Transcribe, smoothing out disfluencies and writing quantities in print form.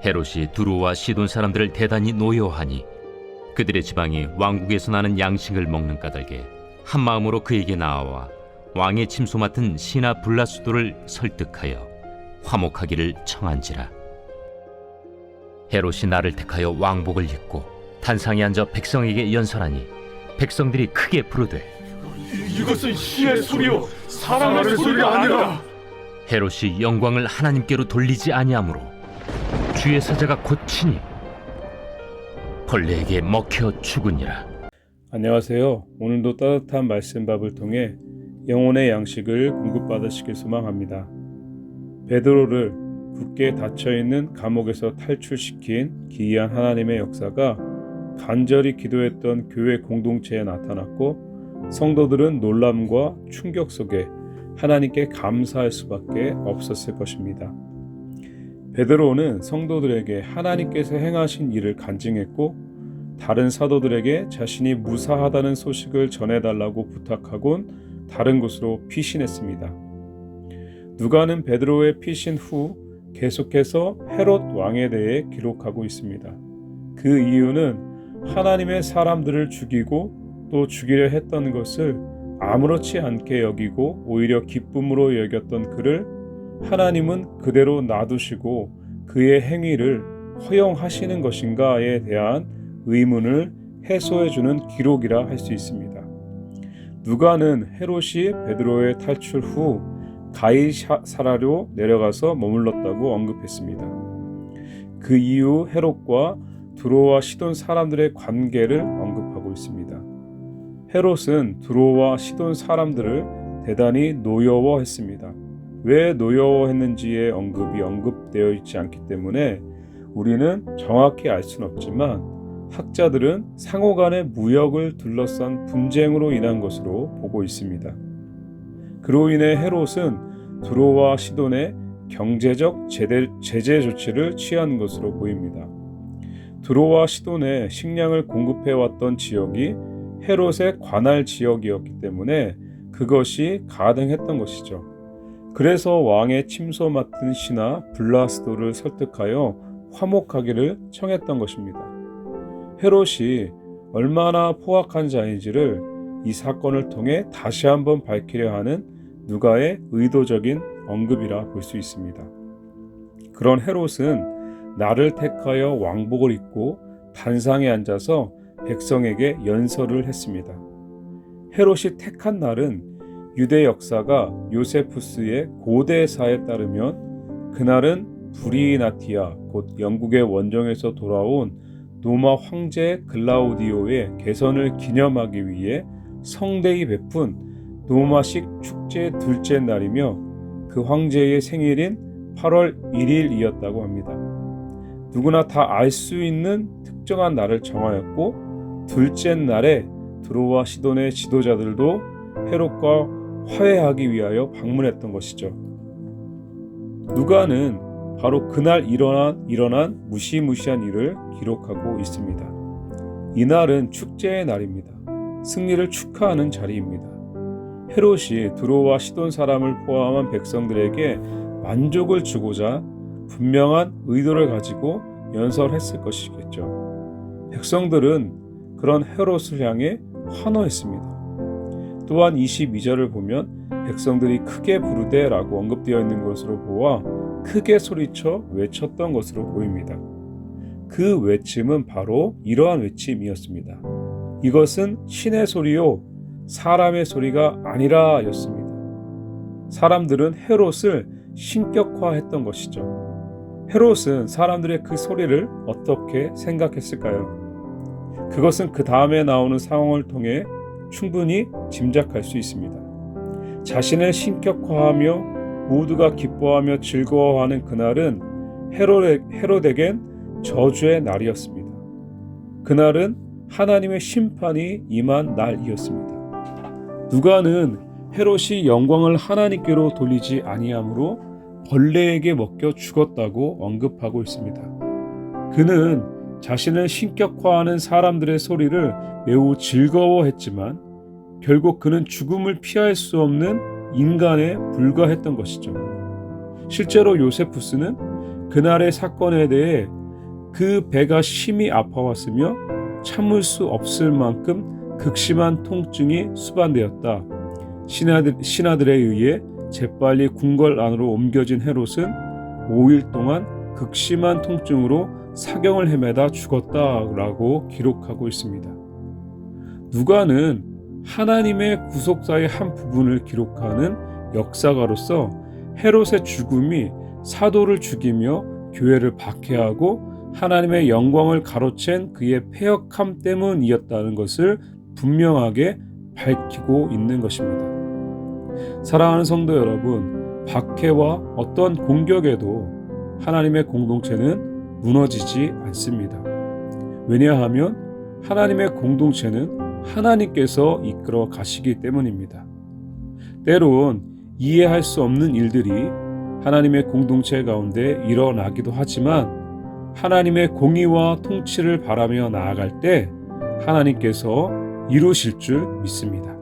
헤롯이 두로와 시돈 사람들을 대단히 노여워하니 그들의 지방이 왕국에서 나는 양식을 먹는 까닭에 한 마음으로 그에게 나아와 왕의 침소 맡은 시나 블라수도를 설득하여 화목하기를 청한지라. 헤롯이 나를 택하여 왕복을 입고 단상에 앉아 백성에게 연설하니 백성들이 크게 부르되 이것은 신의 소리요 사람의 소리가 아니라. 헤롯이 영광을 하나님께로 돌리지 아니하므로 주의 사자가 곧 치니 벌레에게 먹혀 죽으니라. 안녕하세요. 오늘도 따뜻한 말씀밥을 통해 영혼의 양식을 공급받으시길 소망합니다. 베드로를 굳게 닫혀있는 감옥에서 탈출시킨 기이한 하나님의 역사가 간절히 기도했던 교회 공동체에 나타났고, 성도들은 놀람과 충격 속에 하나님께 감사할 수밖에 없었을 것입니다. 베드로는 성도들에게 하나님께서 행하신 일을 간증했고, 다른 사도들에게 자신이 무사하다는 소식을 전해달라고 부탁하곤 다른 곳으로 피신했습니다. 누가는 베드로의 피신 후 계속해서 헤롯 왕에 대해 기록하고 있습니다. 그 이유는 하나님의 사람들을 죽이고 또 죽이려 했던 것을 아무렇지 않게 여기고 오히려 기쁨으로 여겼던 그를 하나님은 그대로 놔두시고 그의 행위를 허용하시는 것인가에 대한 의문을 해소해주는 기록이라 할 수 있습니다. 누가는 헤롯이 베드로의 탈출 후 가이사랴로 내려가서 머물렀다고 언급했습니다. 그 이후 헤롯과 두로와 시돈 사람들의 관계를 언급하고 있습니다. 헤롯은 두로와 시돈 사람들을 대단히 노여워했습니다. 왜 노여워했는지의 언급되어 있지 않기 때문에 우리는 정확히 알 수는 없지만 학자들은 상호간의 무역을 둘러싼 분쟁으로 인한 것으로 보고 있습니다. 그로 인해 헤롯은 두로와 시돈의 경제적 제재 조치를 취한 것으로 보입니다. 두로와 시돈에 식량을 공급해왔던 지역이 헤롯의 관할 지역이었기 때문에 그것이 가능했던 것이죠. 그래서 왕의 침소 맡은 시나 블라스도를 설득하여 화목하기를 청했던 것입니다. 헤롯이 얼마나 포악한 자인지를 이 사건을 통해 다시 한번 밝히려 하는 누가의 의도적인 언급이라 볼 수 있습니다. 그런 헤롯은 나를 택하여 왕복을 입고 단상에 앉아서 백성에게 연설을 했습니다. 헤롯이 택한 날은 유대 역사가 요세푸스의 고대사에 따르면 그날은 브리나티아 곧 영국의 원정에서 돌아온 로마 황제 글라우디오의 개선을 기념하기 위해 성대히 베푼 로마식 축제의 둘째 날이며 그 황제의 생일인 8월 1일이었다고 합니다. 누구나 다 알 수 있는 특정한 날을 정하였고, 둘째 날에 두로와 시돈의 지도자들도 헤롯과 화해하기 위하여 방문했던 것이죠. 누가는 바로 그날 일어난 무시무시한 일을 기록하고 있습니다. 이날은 축제의 날입니다. 승리를 축하하는 자리입니다. 헤롯이 두로와 시돈 사람을 포함한 백성들에게 만족을 주고자 분명한 의도를 가지고 연설했을 것이겠죠. 백성들은 그런 헤롯을 향해 환호했습니다. 또한 22절을 보면 백성들이 크게 부르되 라고 언급되어 있는 것으로 보아 크게 소리쳐 외쳤던 것으로 보입니다. 그 외침은 바로 이러한 외침이었습니다. 이것은 신의 소리요 사람의 소리가 아니라 였습니다. 사람들은 헤롯을 신격화했던 것이죠. 헤롯은 사람들의 그 소리를 어떻게 생각했을까요? 그것은 그 다음에 나오는 상황을 통해 충분히 짐작할 수 있습니다. 자신을 신격화하며 모두가 기뻐하며 즐거워하는 그날은 헤롯에겐 저주의 날이었습니다. 그날은 하나님의 심판이 임한 날이었습니다. 누가는 헤롯이 영광을 하나님께로 돌리지 아니하므로 벌레에게 먹혀 죽었다고 언급하고 있습니다. 그는 자신을 신격화하는 사람들의 소리를 매우 즐거워했지만 결국 그는 죽음을 피할 수 없는 인간에 불과했던 것이죠. 실제로 요세푸스는 그날의 사건에 대해 그 배가 심히 아파왔으며 참을 수 없을 만큼 극심한 통증이 수반되었다. 신하들에 의해 재빨리 궁궐 안으로 옮겨진 헤롯은 5일 동안 극심한 통증으로 사경을 헤매다 죽었다라고 기록하고 있습니다. 누가는 하나님의 구속사의 한 부분을 기록하는 역사가로서 헤롯의 죽음이 사도를 죽이며 교회를 박해하고 하나님의 영광을 가로챈 그의 패역함 때문이었다는 것을 분명하게 밝히고 있는 것입니다. 사랑하는 성도 여러분, 박해와 어떤 공격에도 하나님의 공동체는 무너지지 않습니다. 왜냐하면 하나님의 공동체는 하나님께서 이끌어 가시기 때문입니다. 때론 이해할 수 없는 일들이 하나님의 공동체 가운데 일어나기도 하지만 하나님의 공의와 통치를 바라며 나아갈 때 하나님께서 이루실 줄 믿습니다.